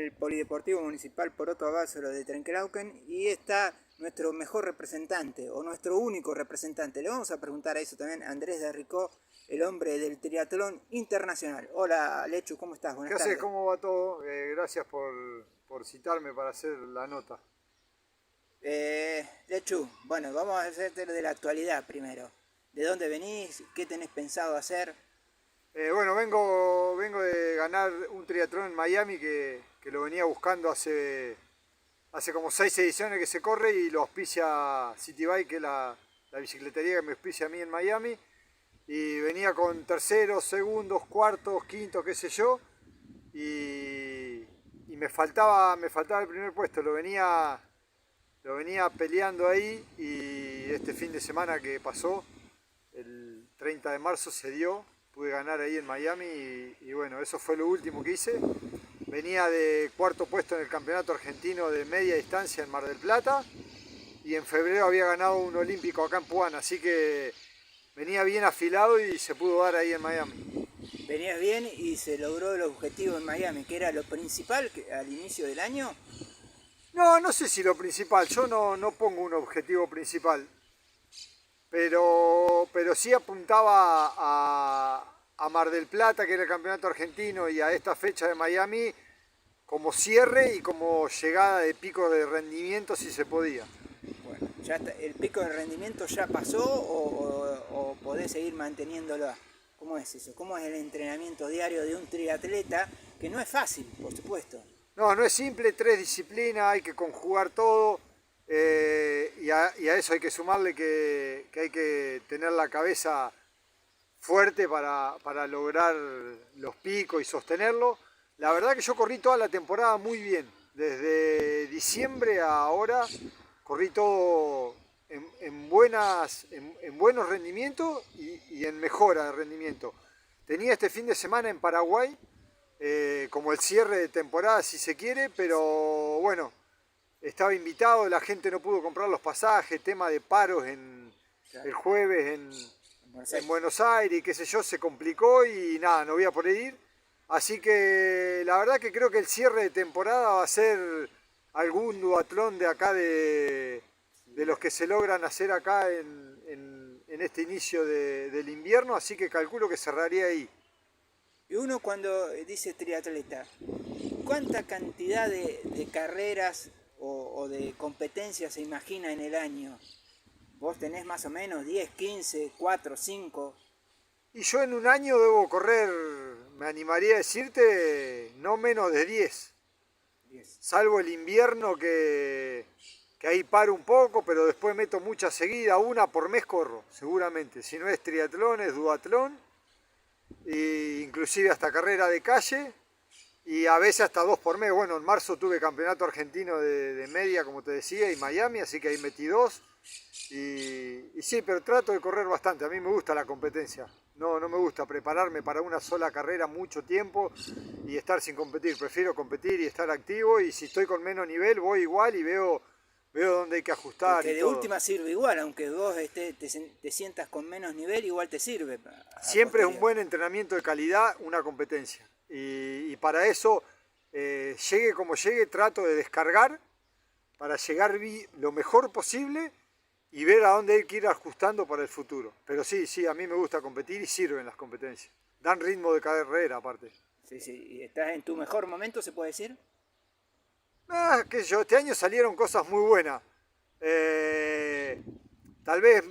el Polideportivo Municipal Poroto Abásolo de Trenquelauquen y está nuestro mejor representante o nuestro único representante. Le vamos a preguntar a eso también a Andrés de Ricó, el hombre del triatlón internacional. Hola Lechu, ¿cómo estás? Buenas tardes. ¿Qué haces? ¿Cómo va todo? Gracias por citarme para hacer la nota. Lechu, bueno, vamos a hacerte de la actualidad primero. ¿De dónde venís? ¿Qué tenés pensado hacer? Bueno, vengo de ganar un triatlón en Miami que lo venía buscando hace como 6 ediciones que se corre y lo auspicia Citybike, que es la bicicletería que me auspicia a mí en Miami. Y venía con terceros, segundos, cuartos, quintos, qué sé yo. Y me faltaba el primer puesto, lo venía peleando ahí y este fin de semana que pasó, el 30 de marzo se dio, pude ganar ahí en Miami y bueno, eso fue lo último que hice. Venía de cuarto puesto en el campeonato argentino de media distancia en Mar del Plata y en febrero había ganado un olímpico acá en Puan, así que venía bien afilado y se pudo dar ahí en Miami. Venías bien y se logró el objetivo en Miami, que era lo principal al inicio del año. No sé si lo principal, yo no pongo un objetivo principal, pero sí apuntaba a Mar del Plata, que era el campeonato argentino, y a esta fecha de Miami como cierre y como llegada de pico de rendimiento si se podía. Bueno, ya está, ¿el pico de rendimiento ya pasó o podés seguir manteniéndolo? ¿Cómo es eso? ¿Cómo es el entrenamiento diario de un triatleta? Que no es fácil, por supuesto. No es simple, 3 disciplinas, hay que conjugar todo y a eso hay que sumarle que hay que tener la cabeza fuerte para lograr los picos y sostenerlo. La verdad que yo corrí toda la temporada muy bien, desde diciembre a ahora corrí todo en buenos rendimientos y en mejora de rendimiento. Tenía este fin de semana en Paraguay, como el cierre de temporada si se quiere, pero bueno, estaba invitado, la gente no pudo comprar los pasajes, tema de paros el jueves en Buenos Aires y qué sé yo, se complicó y nada, no voy a poder ir. Así que la verdad que creo que el cierre de temporada va a ser algún duatlón de acá de los que se logran hacer acá en este inicio del invierno, así que calculo que cerraría ahí. Y uno cuando dice triatleta, ¿cuánta cantidad de carreras o de competencias se imagina en el año? ¿Vos tenés más o menos 10, 15, 4, 5? Y yo en un año debo correr, me animaría a decirte, no menos de 10. Salvo el invierno que ahí paro un poco, pero después meto muchas seguidas, una por mes corro, seguramente. Si no es triatlón, es duatlón, e inclusive hasta carrera de calle, y a veces hasta 2 por mes. Bueno, en marzo tuve campeonato argentino de media, como te decía, y Miami, así que ahí metí 2. Y sí, pero trato de correr bastante, a mí me gusta la competencia. No me gusta prepararme para una sola carrera mucho tiempo y estar sin competir. Prefiero competir y estar activo, y si estoy con menos nivel voy igual y veo dónde hay que ajustar. Porque y de todo. última sirve igual, aunque vos te sientas con menos nivel, igual te sirve. Siempre es un buen entrenamiento de calidad una competencia. Y para eso, llegue como llegue, trato de descargar para llegar lo mejor posible y ver a dónde hay que ir ajustando para el futuro. Pero sí, a mí me gusta competir y sirven las competencias. Dan ritmo de carrera aparte. Sí, ¿y estás en tu mejor momento, se puede decir? Qué sé yo, este año salieron cosas muy buenas. Tal vez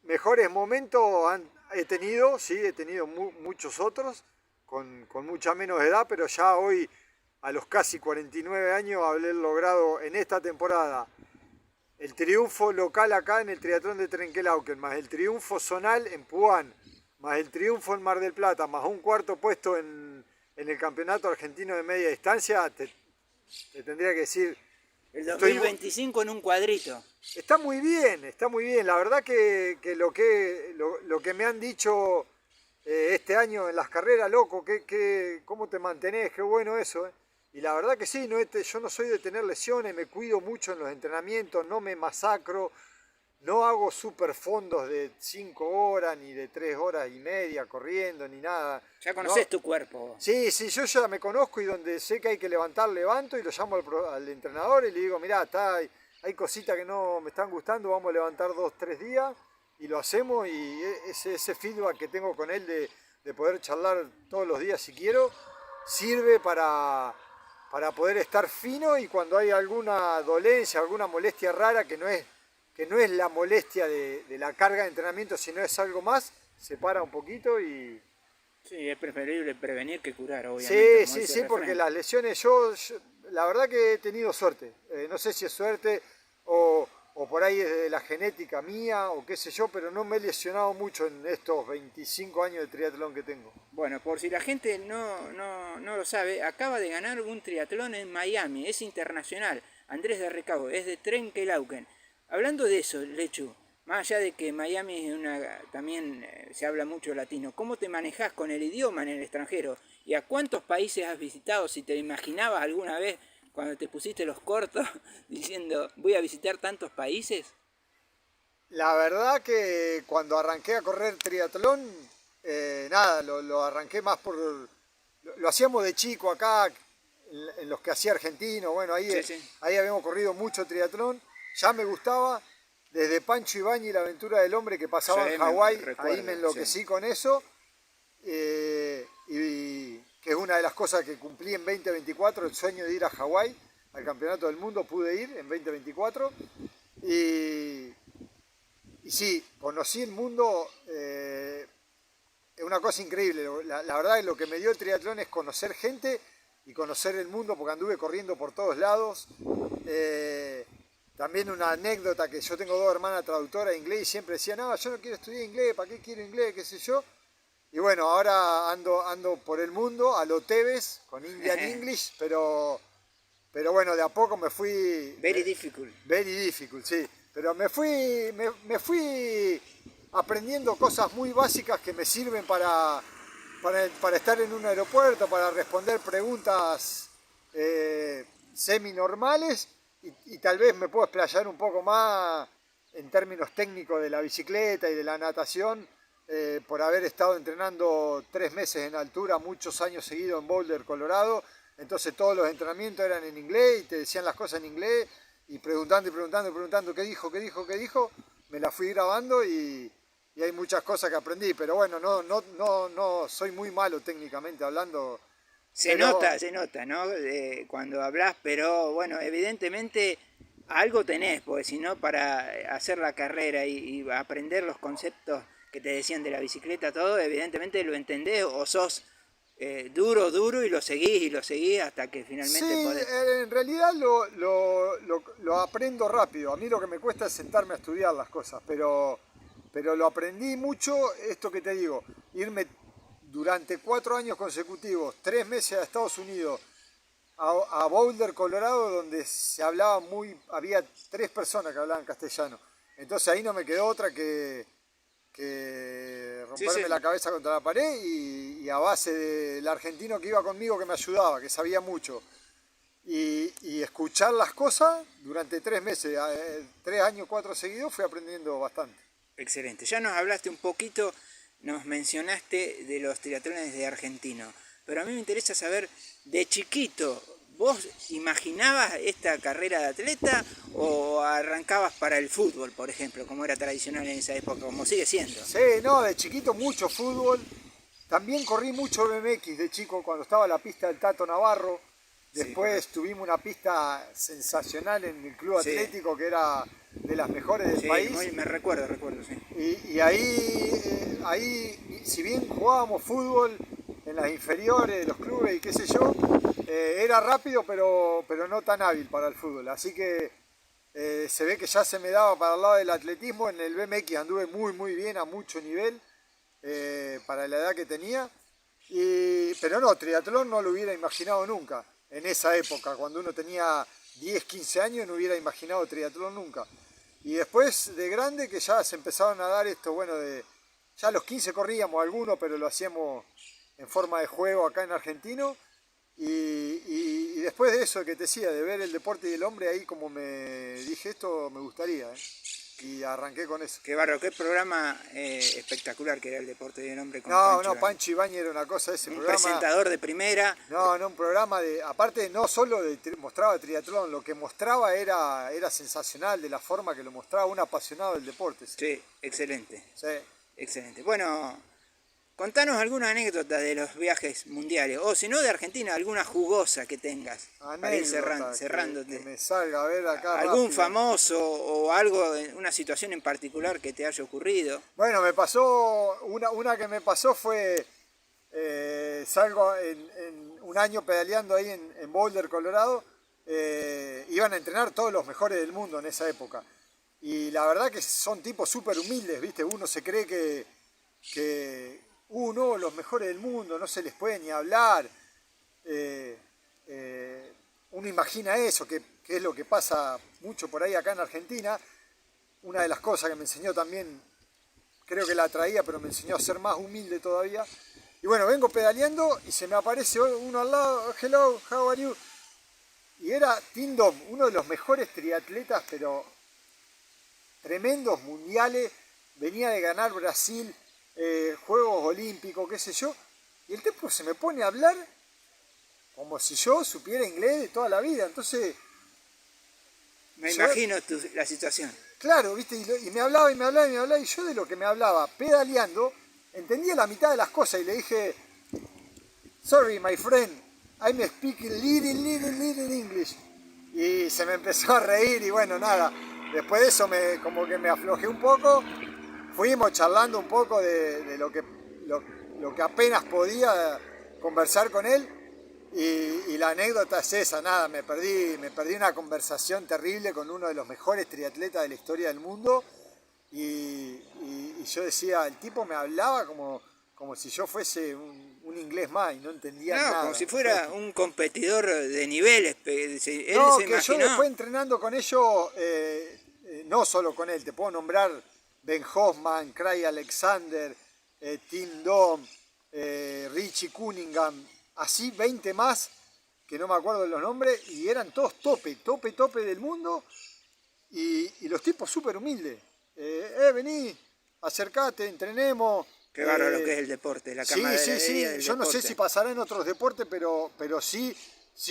mejores momentos he tenido, sí, he tenido muchos otros, con mucha menos edad, pero ya hoy, a los casi 49 años, haber logrado en esta temporada el triunfo local acá en el triatlón de Trenquelauquen, más el triunfo zonal en Puan, más el triunfo en Mar del Plata, más un cuarto puesto en el campeonato argentino de media distancia, te tendría que decir... El 2025 en un cuadrito. Está muy bien, está muy bien. La verdad que lo que me han dicho este año en las carreras, loco, cómo te mantenés, qué bueno eso. Y la verdad que sí, yo no soy de tener lesiones, me cuido mucho en los entrenamientos, no me masacro, no hago super fondos de 5 horas, ni de 3 horas y media corriendo, ni nada. Ya conoces ¿no? tu cuerpo. Sí, yo ya me conozco y donde sé que hay que levantar, levanto y lo llamo al entrenador y le digo, mirá, hay cositas que no me están gustando, vamos a levantar 2, 3 días y lo hacemos y ese feedback que tengo con él de poder charlar todos los días si quiero, sirve para poder estar fino y cuando hay alguna dolencia, alguna molestia rara que no es la molestia de la carga de entrenamiento, sino es algo más, se para un poquito y... Sí, es preferible prevenir que curar, obviamente. Sí, porque las lesiones, yo la verdad que he tenido suerte. No sé si es suerte o por ahí es de la genética mía o qué sé yo, pero no me he lesionado mucho en estos 25 años de triatlón que tengo. Bueno, por si la gente no lo sabe, acaba de ganar un triatlón en Miami, es internacional. Andrés de Recabo, es de Trenquelauquen. Hablando de eso, Lechu, más allá de que Miami es también se habla mucho latino, ¿cómo te manejás con el idioma en el extranjero? ¿Y a cuántos países has visitado? Si te imaginabas alguna vez cuando te pusiste los cortos diciendo voy a visitar tantos países. La verdad que cuando arranqué a correr triatlón, nada, lo arranqué más por... Lo hacíamos de chico acá, en los que hacía argentino, bueno, ahí habíamos corrido mucho triatlón, ya me gustaba. Desde Pancho Ibáñez y la aventura del hombre que pasaba en Hawái, ahí me enloquecí con eso. Y que es una de las cosas que cumplí en 2024, el sueño de ir a Hawái, al Campeonato del Mundo, pude ir en 2024. Y sí, conocí el mundo, es una cosa increíble. La verdad es lo que me dio el triatlón es conocer gente y conocer el mundo, porque anduve corriendo por todos lados. También una anécdota que yo tengo 2 hermanas traductoras de inglés y siempre decían, no, yo no quiero estudiar inglés, ¿para qué quiero inglés? ¿Qué sé yo? Y bueno, ahora ando por el mundo a lo Tevez, con Indian English, pero bueno, de a poco me fui... Very difficult. Very difficult, sí. Pero me fui aprendiendo cosas muy básicas que me sirven para estar en un aeropuerto, para responder preguntas semi-normales. Y tal vez me puedo explayar un poco más en términos técnicos de la bicicleta y de la natación, por haber estado entrenando 3 meses en altura, muchos años seguidos en Boulder, Colorado. Entonces todos los entrenamientos eran en inglés y te decían las cosas en inglés y preguntando qué dijo, me la fui grabando y hay muchas cosas que aprendí, pero bueno, no soy muy malo técnicamente hablando. Se nota, ¿no? Cuando hablas, pero bueno, evidentemente algo tenés, porque si no, para hacer la carrera y aprender los conceptos que te decían de la bicicleta, todo, evidentemente lo entendés o sos duro y lo seguís hasta que finalmente sí, podés. En realidad lo aprendo rápido. A mí lo que me cuesta es sentarme a estudiar las cosas, pero lo aprendí mucho, esto que te digo, irme durante 4 años consecutivos, 3 meses a Estados Unidos, a Boulder, Colorado, donde había 3 personas que hablaban castellano. Entonces ahí no me quedó otra que romperme la cabeza contra la pared y a base del argentino que iba conmigo, que me ayudaba, que sabía mucho, y escuchar las cosas durante 3 meses, 3 años, 4 seguidos, fui aprendiendo bastante. Excelente. Ya nos hablaste un poquito, nos mencionaste de los triatlones de argentino, pero a mí me interesa saber, de chiquito, ¿vos imaginabas esta carrera de atleta o arrancabas para el fútbol, por ejemplo, como era tradicional en esa época, como sigue siendo? Sí, no, de chiquito mucho fútbol. También corrí mucho BMX de chico cuando estaba la pista del Tato Navarro. Después tuvimos una pista sensacional en el club atlético que era de las mejores del país. Me recuerdo, sí. Y ahí, si bien jugábamos fútbol en las inferiores de los clubes y qué sé yo, era rápido pero no tan hábil para el fútbol. Así que se ve que ya se me daba para el lado del atletismo. En el BMX anduve muy bien, a mucho nivel, para la edad que tenía. Pero no, triatlón no lo hubiera imaginado nunca. En esa época, cuando uno tenía 10, 15 años, no hubiera imaginado triatlón nunca. Y después de grande que ya se empezaron a dar esto, bueno, ya a los 15 corríamos algunos, pero lo hacíamos en forma de juego acá en Argentino. Y después de eso que te decía, de ver el deporte y el hombre, ahí como me dije, esto me gustaría. y arranqué con eso. Qué barro, qué programa espectacular que era El Deporte del Hombre con No, Pancho Ibáñez era una cosa, ese un programa. presentador de primera. No, un programa de, aparte no solo mostraba triatlón, lo que mostraba era sensacional, de la forma que lo mostraba, un apasionado del deporte. Sí, excelente. Sí. Excelente. Bueno, contanos alguna anécdota de los viajes mundiales, o si no de Argentina, alguna jugosa que tengas, para ir cerrándote. Que me salga a ver acá ¿Algún rápido. famoso o algo, una situación en particular que te haya ocurrido? Bueno, me pasó, una que me pasó fue, salgo en un año pedaleando ahí en Boulder, Colorado, iban a entrenar todos los mejores del mundo en esa época. Y la verdad que son tipos súper humildes, ¿viste? Uno se cree que no, los mejores del mundo, no se les puede ni hablar. Uno imagina eso, que es lo que pasa mucho por ahí acá en Argentina. Una de las cosas que me enseñó también, creo que la traía, pero me enseñó a ser más humilde todavía. Y bueno, vengo pedaleando y se me aparece uno al lado, hello, how are you? Y era Tim Dom, uno de los mejores triatletas, pero tremendos mundiales, venía de ganar Brasil, Juegos Olímpicos, qué sé yo, y el tipo se me pone a hablar como si yo supiera inglés de toda la vida, entonces... Me imagino la situación. Claro, ¿viste? Y me hablaba, y yo de lo que me hablaba, pedaleando, entendía la mitad de las cosas, y le dije, sorry, my friend, I'm speaking little English. Y se me empezó a reír, y bueno, nada. Después de eso como que me aflojé un poco, fuimos charlando un poco de lo que apenas podía conversar con él, y la anécdota es esa, nada, me perdí una conversación terrible con uno de los mejores triatletas de la historia del mundo, y yo decía, el tipo me hablaba como si yo fuese un inglés más y no entendía nada. Como si fuera un competidor de niveles. Él se que imaginó. yo después entrenando con ellos, no solo con él, te puedo nombrar Ben Hoffman, Craig Alexander, Tim Dom, Richie Cunningham, así 20 más, que no me acuerdo de los nombres, y eran todos tope del mundo, y los tipos súper humildes. Vení, acercate, entrenemos. Qué bárbaro lo que es el deporte, la camaradería Sí. del Yo no sé deporte. si pasará en otros deportes, pero sí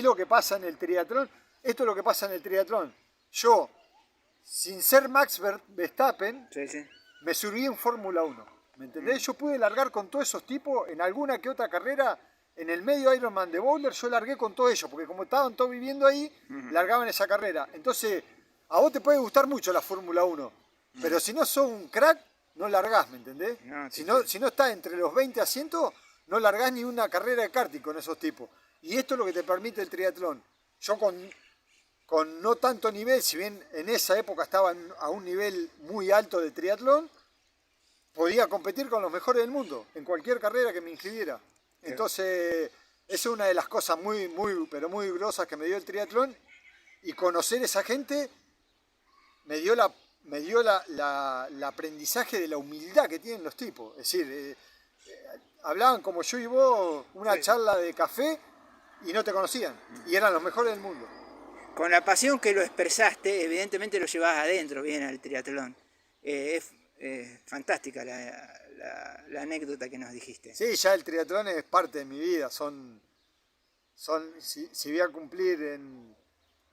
lo que pasa en el triatlón. Esto es lo que pasa en el triatlón. Yo, sin ser Max Verstappen, me subí en Fórmula 1. ¿Me entendés? Yo pude largar con todos esos tipos en alguna que otra carrera. En el medio Ironman de Boulder yo largué con todos ellos, porque como estaban todos viviendo ahí, largaban esa carrera. Entonces, a vos te puede gustar mucho la Fórmula 1, pero si no sos un crack, no largás, ¿me entendés? Si no estás entre los 20 asientos, no largás ni una carrera de karting con esos tipos. Y esto es lo que te permite el triatlón. Yo con no tanto nivel, si bien en esa época estaba a un nivel muy alto de triatlón, podía competir con los mejores del mundo, en cualquier carrera que me inscribiera. Entonces, esa es una de las cosas muy grosas que me dio el triatlón, y conocer esa gente me dio el aprendizaje de la humildad que tienen los tipos. Es decir, hablaban como yo y vos, una charla de café, y no te conocían, y eran los mejores del mundo. Con la pasión que lo expresaste, evidentemente lo llevas adentro bien al triatlón. Es fantástica la anécdota que nos dijiste. Sí, ya el triatlón es parte de mi vida. Si voy a cumplir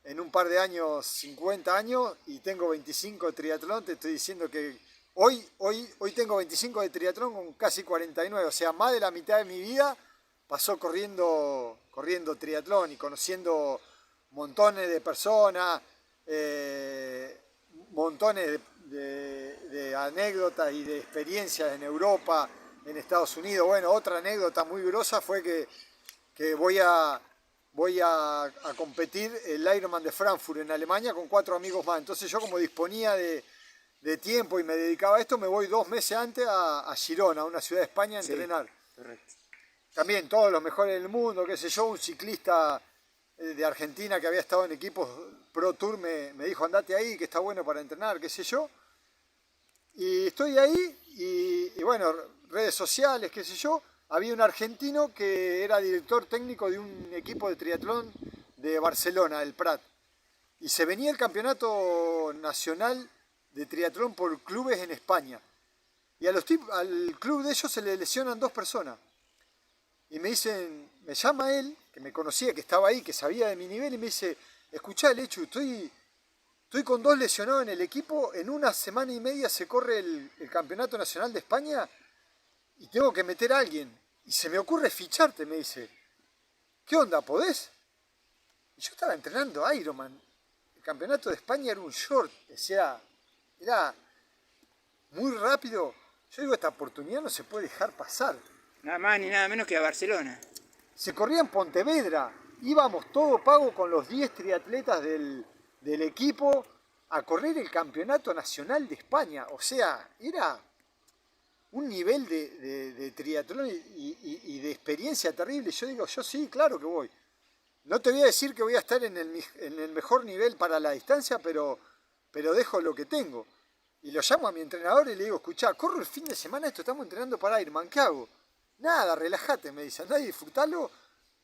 en un par de años 50 años y tengo 25 de triatlón, te estoy diciendo que hoy tengo 25 de triatlón con casi 49, o sea, más de la mitad de mi vida pasó corriendo triatlón y conociendo montones de personas, montones de anécdotas y de experiencias en Europa, en Estados Unidos. Bueno, otra anécdota muy grosa fue que voy a competir el Ironman de Frankfurt en Alemania con 4 amigos más. Entonces yo, como disponía de tiempo y me dedicaba a esto, me voy 2 meses antes a Girona, una ciudad de España, a entrenar. Correcto. También todos los mejores del mundo, qué sé yo, un ciclista de Argentina que había estado en equipos Pro Tour me dijo, andate ahí, que está bueno para entrenar, qué sé yo. Y estoy ahí y bueno, redes sociales, qué sé yo. Había un argentino que era director técnico de un equipo de triatlón de Barcelona, el Prat. Y se venía el campeonato nacional de triatlón por clubes en España. Y al club de ellos se le lesionan 2 personas. Y me llama él, que me conocía, que estaba ahí, que sabía de mi nivel, y me dice, escuchá, Lechu, estoy con 2 lesionados en el equipo, en una semana y media se corre el Campeonato Nacional de España y tengo que meter a alguien. Y se me ocurre ficharte, me dice. ¿Qué onda, podés? Y yo estaba entrenando Ironman. El Campeonato de España era un short, o sea, era muy rápido. Yo digo, esta oportunidad no se puede dejar pasar. Nada más ni nada menos que a Barcelona. Se corría en Pontevedra, íbamos todo pago con los 10 triatletas del equipo a correr el Campeonato Nacional de España. O sea, era un nivel de triatlón y de experiencia terrible. Yo digo, yo sí, claro que voy. No te voy a decir que voy a estar en el mejor nivel para la distancia, pero dejo lo que tengo. Y lo llamo a mi entrenador y le digo, escuchá, corro el fin de semana, estamos entrenando para Ironman, ¿qué hago? Nada, relájate, me dice, andá y disfrutalo,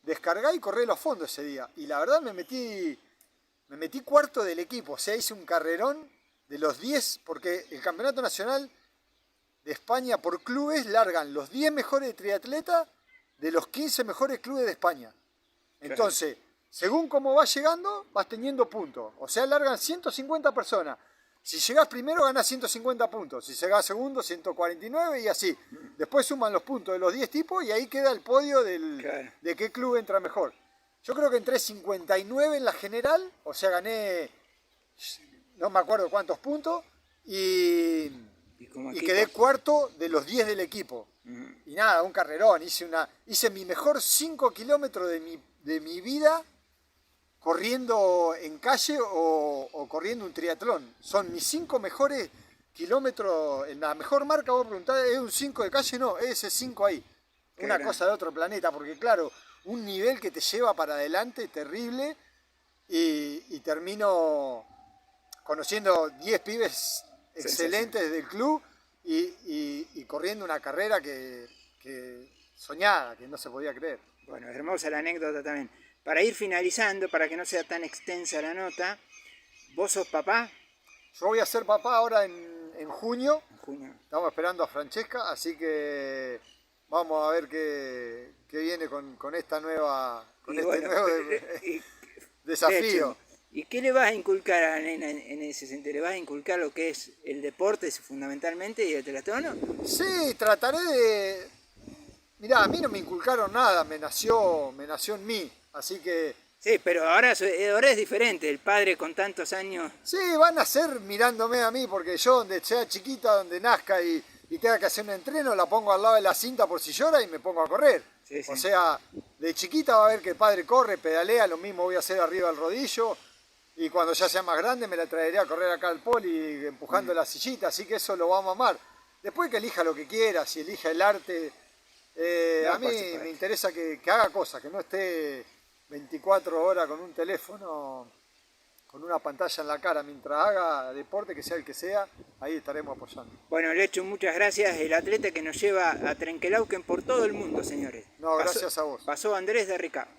descargá y corré los fondos ese día. Y la verdad me metí cuarto del equipo, o sea, hice un carrerón de los 10, porque el Campeonato Nacional de España por clubes largan los 10 mejores triatletas de los 15 mejores clubes de España. Entonces, según cómo vas llegando, vas teniendo puntos. O sea, largan 150 personas. Si llegás primero, ganás 150 puntos. Si llegás segundo, 149 y así. Después suman los puntos de los 10 tipos y ahí queda el podio de qué club entra mejor. Yo creo que entré 59 en la general, o sea, gané, no me acuerdo cuántos puntos, y quedé cuarto de los 10 del equipo. Y nada, un carrerón, hice mi mejor 5 kilómetros de mi vida corriendo en calle o corriendo un triatlón. Son mis 5 mejores kilómetros, en la mejor marca. Vos preguntás, ¿es un 5 de calle? No, es ese 5 ahí. Una cosa de otro planeta, porque claro, un nivel que te lleva para adelante terrible y termino conociendo 10 pibes excelentes del club y corriendo una carrera que soñada, que no se podía creer. Bueno, hermosa la anécdota también. Para ir finalizando, para que no sea tan extensa la nota, ¿vos sos papá? Yo voy a ser papá ahora en junio. En junio. Estamos esperando a Francesca, así que vamos a ver qué viene con esta nueva, nuevo desafío. ¿Y qué le vas a inculcar a la nena en ese sentido? ¿Le vas a inculcar lo que es el deporte fundamentalmente y el triatlón? Sí, trataré de... Mirá, a mí no me inculcaron nada, me nació en mí, así que... Sí, pero ahora es diferente, el padre con tantos años... Sí, van a ser mirándome a mí, porque yo donde sea chiquita, donde nazca y tenga que hacer un entreno, la pongo al lado de la cinta por si llora y me pongo a correr. Sí, sí. O sea, de chiquita va a ver que el padre corre, pedalea, lo mismo voy a hacer arriba del rodillo, y cuando ya sea más grande me la traeré a correr acá al poli empujando la sillita, así que eso lo vamos a amar. Después que elija lo que quiera, si elija el arte... a mí me interesa que haga cosas, que no esté 24 horas con un teléfono, con una pantalla en la cara, mientras haga deporte, que sea el que sea, ahí estaremos apoyando. Bueno, Lechu, muchas gracias, el atleta que nos lleva a Trenquelauquen por todo el mundo, señores. No, gracias a vos. Pasó Andrés de Ricá.